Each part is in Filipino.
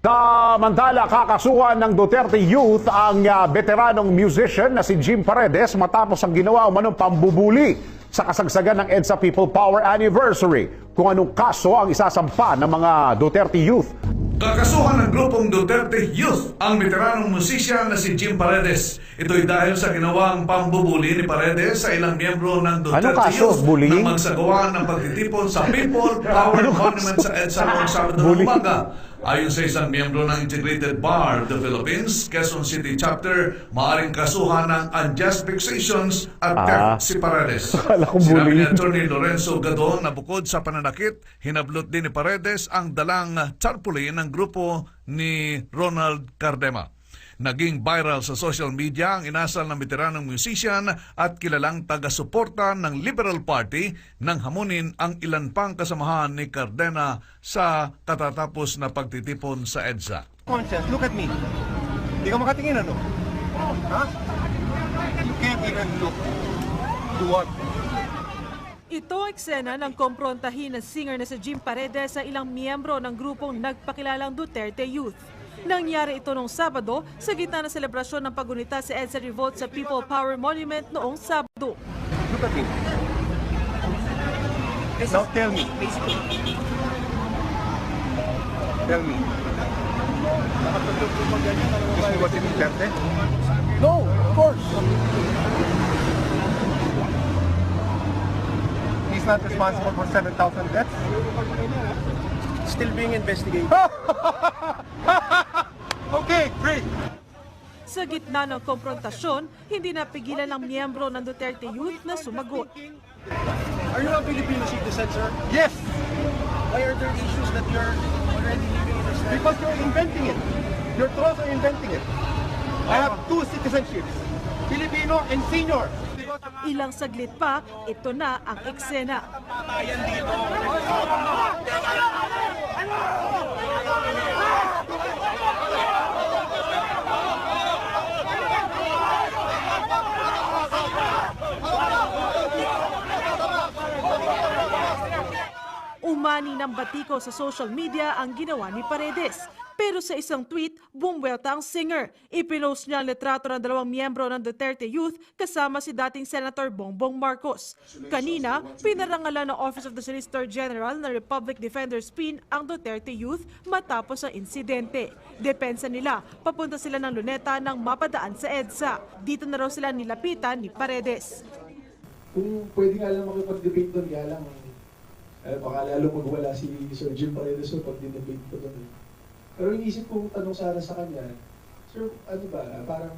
Samantala, kakasuhan ng Duterte Youth ang veteranong musician na si Jim Paredes matapos ang ginawa umanong pambubuli sa kasagsagan ng EDSA People Power Anniversary. Kung anong kaso ang isasampa ng mga Duterte Youth. Kakasuhan ng grupong Duterte Youth ang veteranong musisyan na si Jim Paredes. Ito'y dahil sa ginawang pambubuli ni Paredes sa ilang miyembro ng Duterte Youth na magsagawa ng pagtitipon sa People Power Monument sa EDSA noong Sabado ng umaga. Ayon sa isang miyembro ng Integrated Bar of the Philippines, Quezon City Chapter, maaaring kasuhan ng unjust vexations at theft si Paredes. Sinabi ni Atty. Lorenzo Gadon na bukod sa pananakit, hinablot din ni Paredes ang dalang tarpaulin ng grupo ni Ronald Cardema. Naging viral sa social media ang inasal ng veteranong musician at kilalang taga-suporta ng Liberal Party nang hamunin ang ilan pang kasamahan ni Cardena sa katatapos na pagtitipon sa EDSA. Conscience, look at me. Hindi ka makatingin, ano? Ha? You can't even look. Do what? Ito ang eksena ng komprontahin ng singer na si Jim Paredes sa ilang miyembro ng grupong nagpakilalang Duterte Youth. Nangyari ito noong Sabado sa gitna ng selebrasyon ng pagunita sa EDSA Revolt sa People Power Monument noong Sabado. Look at me. Now tell me. Tell me. Gusto mo ba si Duterte? No, of course. He's not responsible for 7,000 deaths? Still being investigated. Okay, great. Sa gitna ng komprontasyon, hindi napigilan ng miyembro ng Duterte Youth na sumagot. Are you a Filipino citizen, sir? Yes, Why are there issues that you're already living in this country? because you're inventing it. Your trolls are inventing it. I have two citizenships, Filipino and senior. Ilang saglit pa, ito na ang eksena. Umani ng batiko sa social media ang ginawa ni Paredes. Pero sa isang tweet, bumwelta ang singer. Ipinost niya ang litrato ng dalawang miyembro ng Duterte Youth kasama si dating Senator Bongbong Marcos. Kanina, pinarangalan ng Office of the Solicitor General na Republic Defender's Pin ang Duterte Youth matapos ang insidente. Depensa nila, papunta sila ng Luneta nang mapadaan sa EDSA. Dito na raw sila nilapitan ni Paredes. Kung pwede nga lang makipag-debate doon, nga lang, baka lalo magwala si Sir Jim Paredes pag dinebate ko doon. Pero iniisip kong tanong sana sa kanya, Sir, ano ba, parang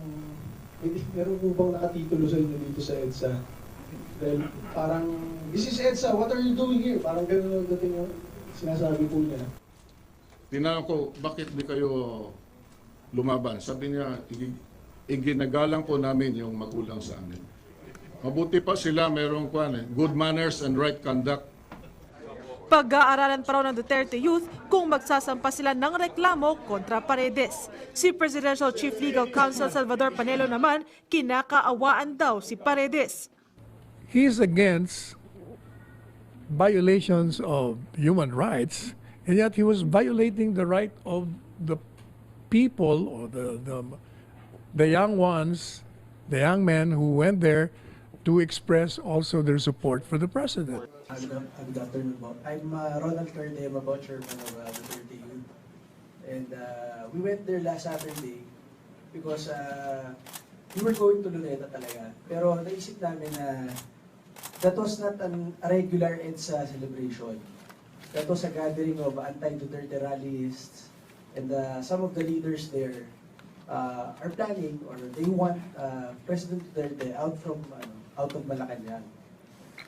meron po bang nakatitulo sa inyo dito sa EDSA? Dahil parang, this is EDSA, what are you doing here? Parang gano'n ang dating yung sinasabi po niya. Tinanong ko, bakit di kayo lumaban? Sabi niya, iginagalang po namin yung magulang sa amin. Mabuti pa sila, merong good manners and right conduct. Pag-aaralan pa raw ng Duterte Youth kung magsasampa sila ng reklamo kontra Paredes. Si Presidential Chief Legal Counsel Salvador Panelo naman, kinakaawaan daw si Paredes. He's against violations of human rights, and yet he was violating the right of the people or the young ones, the young men who went there to express also their support for the president. Good afternoon, Bob. I'm Ronald Cardema, chairman of Duterte Youth. And we went there last Saturday because we were going to Luneta talaga. Pero naisip namin na that was not a regular EDSA celebration. That was a gathering of anti-Duterte rallists. And some of the leaders there are planning or they want President Duterte out of Malacanang.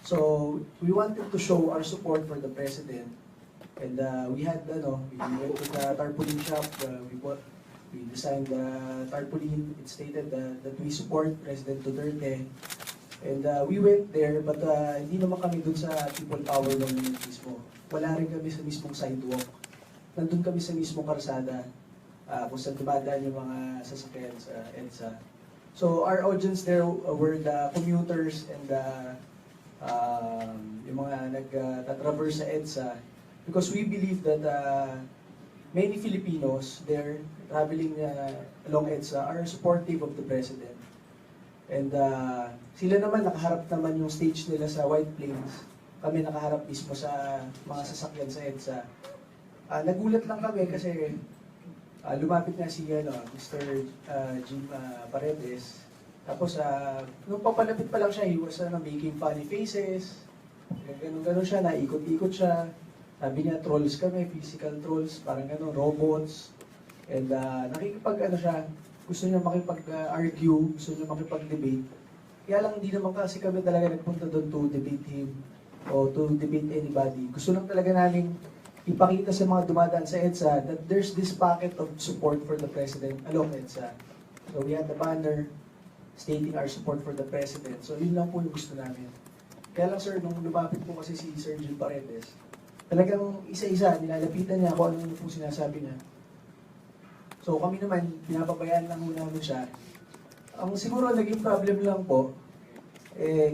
So we wanted to show our support for the president, and we had we went to the tarpaulin shop. We designed the tarpaulin. It stated that we support President Duterte, and we went there. But hindi naman kami dun sa People Power Monument mismo. Wala rin kami sa mismong sidewalk. Nandun kami sa mismong karsada kung saan dumadaan yung mga sasakyan sa EDSA. So our audience there were the commuters and yung mga nag-traverse sa EDSA because we believe that many Filipinos there traveling along EDSA are supportive of the President. And sila naman, nakaharap naman yung stage nila sa White Plains. Kami nakaharap mismo sa mga sasakyan sa EDSA. Nagulat lang kami kasi lumapit nga si Mr. Jim Paredes. Tapos, nung papalapit pa lang siya, he was making funny faces. Ganun siya, naikot-ikot siya. Sabi niya, trolls kami, physical trolls, parang robots. And siya, gusto niya makipag-argue, gusto niya makipag-debate. Kaya lang, hindi naman kasi kami talaga nagpunta doon to debate him o to debate anybody. Gusto lang talaga namin ipakita sa mga dumadaan sa EDSA that there's this packet of support for the President along EDSA. So we had the banner stating our support for the President. So yun lang po yung gusto namin. Kaya lang sir, nung lumapit po kasi si Sir Gil Paredes, talagang isa-isa, nilalapitan niya kung ano po sinasabi niya. So kami naman, pinapabayaan lang muna namin siya. Ang siguro naging problem lang po,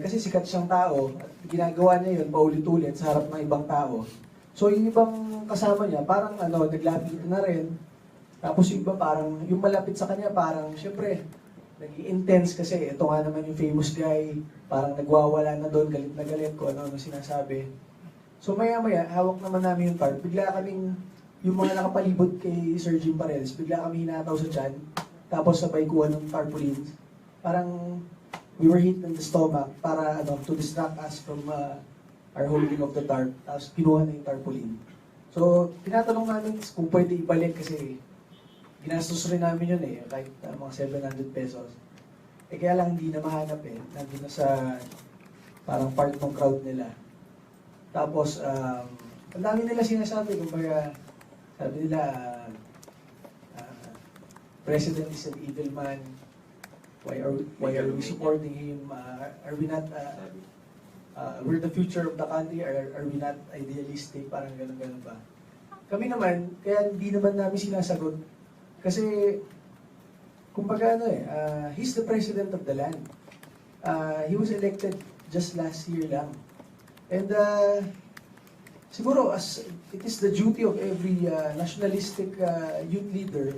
kasi sikat siyang tao, at ginagawa niya yun paulit-ulit sa harap ng ibang tao. So yung ibang kasama niya, parang naglapit na rin. Tapos yung iba parang, yung malapit sa kanya parang, syempre, naging intense kasi ito nga naman yung famous guy, parang nagwawala na doon, galit na galit ko ano sinasabi. So maya-maya, hawak naman namin yung tarp. Bigla kaming, yung mga nakapalibot kay Sir Jim Paredes, bigla kami hinataw sa tiyan, tapos sabay kuha ng tarpaulin. Parang, we were hit in the stomach para to distract us from our holding of the tarp, tapos kinuha na yung tarpaulin. So, tinatanong namin kung pwede ibalik kasi ginastos rin namin yun kahit mga 700 pesos. Kaya lang hindi na mahanap nandun na sa parang part ng crowd nila. Tapos, ang dami nila sinasabi, kumbaga, sabi nila, President is an evil man, why are we supporting him, are we not, we're the future of the country, are we not idealistic, parang gano'n ba. Kami naman, kaya hindi naman namin sinasagot, kasi, kumbaga he's the president of the land. He was elected just last year lang. And siguro, as it is the duty of every nationalistic youth leader,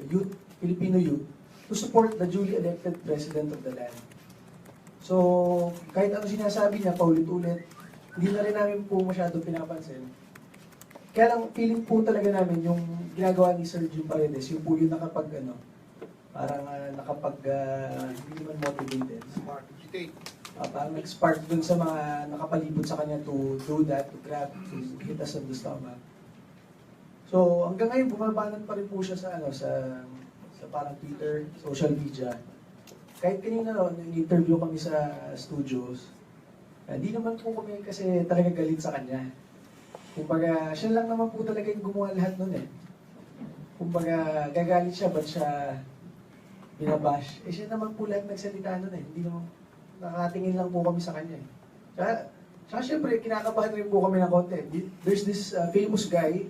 Filipino youth, to support the duly elected president of the land. So, kahit ano sinasabi niya, paulit-ulit, hindi na rin namin po masyado pinapansin. Kaya lang, feeling po talaga namin yung ginagawa ni Sir Jim Paredes, yung po yung nakapag, hindi naman motivated. Parang nag-spark dun sa mga nakapalibot sa kanya to do that, to grab, to hit us on the stomach. So, hanggang ngayon, bumabanat pa rin po siya sa parang Twitter, social media. Kahit kanina nag-interview kami sa studios, hindi naman po kami kasi talaga galit sa kanya. Kumbaga, siya lang naman po talaga yung gumawa lahat nun Kumbaga, gagalit siya, ba't siya binabash? Siya naman po lahat nagsalita nun Hindi naman, nakatingin lang po kami sa kanya Saka syempre, kinakabahan rin po kami ng konti. There's this famous guy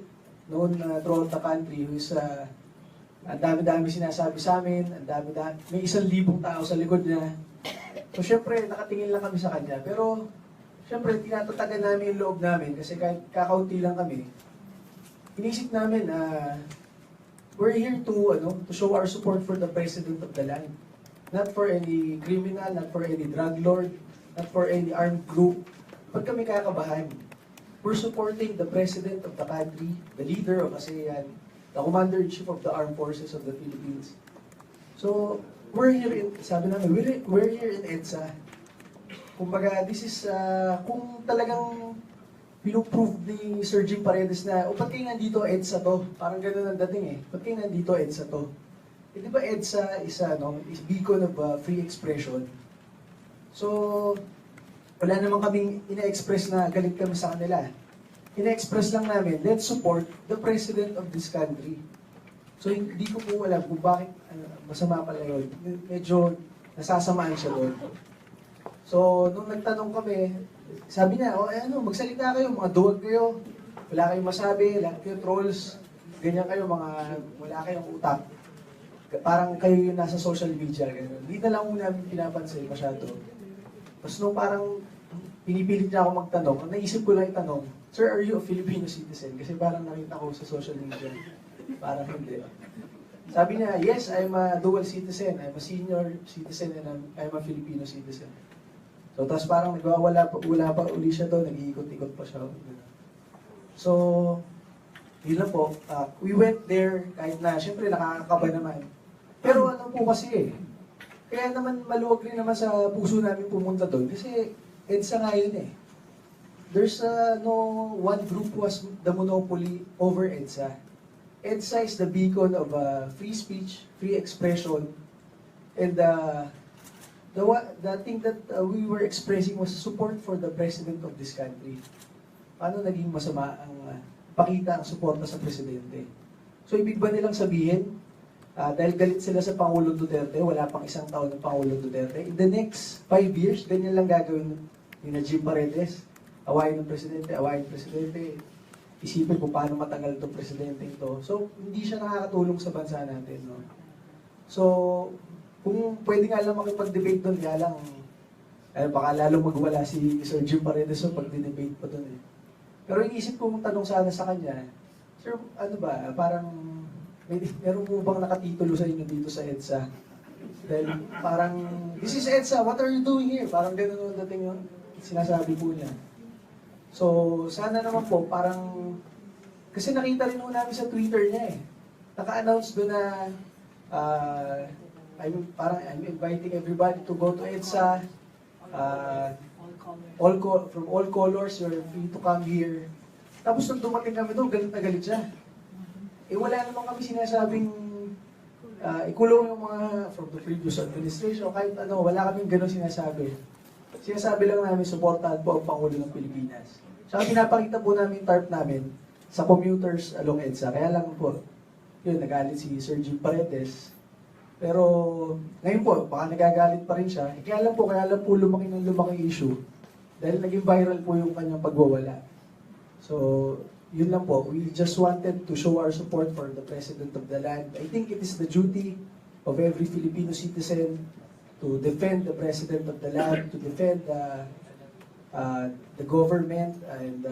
noon throughout the country who's ang dami-dami sinasabi sa amin, may 1,000 tao sa likod niya. So syempre, nakatingin lang kami sa kanya. Pero syempre, tinatatagan namin yung loob namin kasi kahit kakaunti lang kami, inisip namin we're here to show our support for the president of the land. Not for any criminal, not for any drug lord, not for any armed group. Pag kami kakabahan, we're supporting the president of the country, the leader of ASEAN, the Commander-in-Chief of the Armed Forces of the Philippines. So, we're here in EDSA. Kumbaga, this is, kung talagang pinuprove ni Sir Jim Paredes na, ba't kayo nandito EDSA to? Parang gano'n ang dating ba't kayo nandito EDSA to? Di ba EDSA is beacon of free expression? So, wala naman kaming ina-express na galit kami sa kanila. Ina-express lang namin, let's support the president of this country. So, hindi ko po alam kung bakit masama pala yun. Medyo nasasamaan siya doon. So, nung nagtanong kami, sabi niya, magsalita kayo, mga duwag kayo. Wala kayong masabi, lahat kayo trolls. Ganyan kayo, wala kayong utak. Parang kayo yung nasa social media. Ganyan. Hindi na lang muna namin pinapansin masyado. Tapos nung parang pinipilit niya ako magtanong, ang naisip ko lang itanong, Sir, are you a Filipino citizen? Kasi parang nakita ko sa social media. Parang hindi. Sabi niya, yes, I'm a dual citizen. I'm a senior citizen and I'm a Filipino citizen. So, tapos parang wala pa uli siya doon, nag-iikot-ikot pa siya. So, yun lang po. We went there, kahit na, syempre nakakakaba naman. Pero ano po kasi kaya naman maluwag rin naman sa puso namin pumunta doon kasi EDSA nga yun eh. There's no one group who has the monopoly over EDSA. EDSA is the beacon of free speech, free expression, and the thing that we were expressing was support for the president of this country. Paano naging masama ang pakita ang suporta sa presidente? So ibig ba nilang sabihin, dahil galit sila sa Pangulong Duterte, wala pang isang taon ng Pangulong Duterte, in the next 5 years, ganyan lang gagawin ni Jim Paredes. Awayin ng presidente, isipin kung paano matagal itong presidente ito. So, hindi siya nakakatulong sa bansa natin. No? So, kung pwede nga lang makipag-debate doon, kaya lang, baka lalong magwala si Sir Jim Paredes so pag-debate pa doon eh. Pero inisip kong tanong sana sa kanya, Sir, ano ba, parang, meron mo bang nakatitulo sa inyo dito sa EDSA? Dahil parang, this is EDSA, what are you doing here? Parang ganun ang dating yun, sinasabi po niya. So, sana naman po, parang, kasi nakita rin po namin sa Twitter niya eh. Naka-announce doon na, I'm inviting everybody to go to EDSA. From all colors, you're free to come here. Tapos nung dumating kami doon, galit na galit siya. Wala naman kami sinasabing ikulong yung mga from the previous administration, kahit ano, wala kaming gano'ng sinasabi. Sinasabi lang namin, supportahan po ang Pangulo ng Pilipinas. Saka pinapakita po namin yung tarp namin sa commuters along EDSA. Kaya lang po, yun, nagalit si Sir Jim Paredes. Pero ngayon po, baka nagagalit pa rin siya. Kaya lang po lumaki ng lumaki issue. Dahil naging viral po yung kanyang pagwawala. So, yun lang po. We just wanted to show our support for the President of the land. I think it is the duty of every Filipino citizen to defend the President of the land, to defend the government, and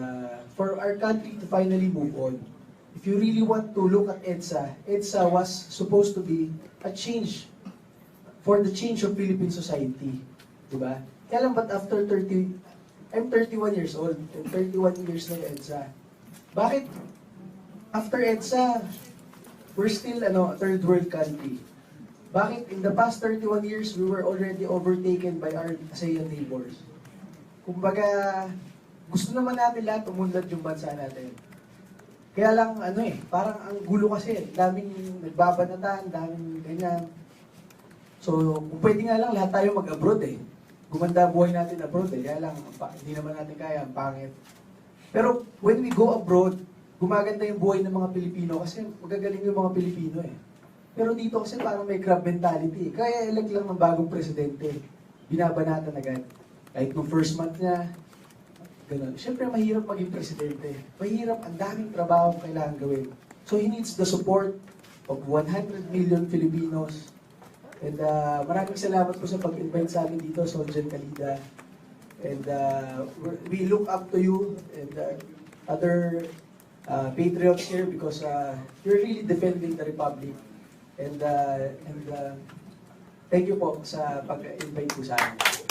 for our country to finally move on. If you really want to look at EDSA, EDSA was supposed to be a change for the change of Philippine society. Diba? Kaya lang, but after I'm 31 years old, and 31 years na yung EDSA. Bakit after EDSA, we're still a third world country? Bakit in the past 31 years, we were already overtaken by our ASEAN neighbors? Kumbaga, gusto naman natin lahat umunlad yung bansa natin. Kaya lang, parang ang gulo kasi, daming nagbabanatan, daming ganyan. So, kung pwede nga lang, lahat tayo mag-abroad eh. Gumanda buhay natin abroad eh. Kaya lang, hindi naman natin kaya, ang pangit. Pero, when we go abroad, gumaganda yung buhay ng mga Pilipino kasi magagaling yung mga Pilipino eh. Pero dito kasi parang may crab mentality. Kaya elect lang ng bagong presidente. Binabanatan agad. Kahit nung first month niya, ganun. Siyempre, mahirap maging presidente. Mahirap, ang daming trabaho kailangan gawin. So, he needs the support of 100 million Filipinos. And maraming salamat po sa pag-invite sa amin dito, Soljen Kalida. And we look up to you and other patriots here because you're really defending the Republic. And thank you po sa pag-invite po sa amin.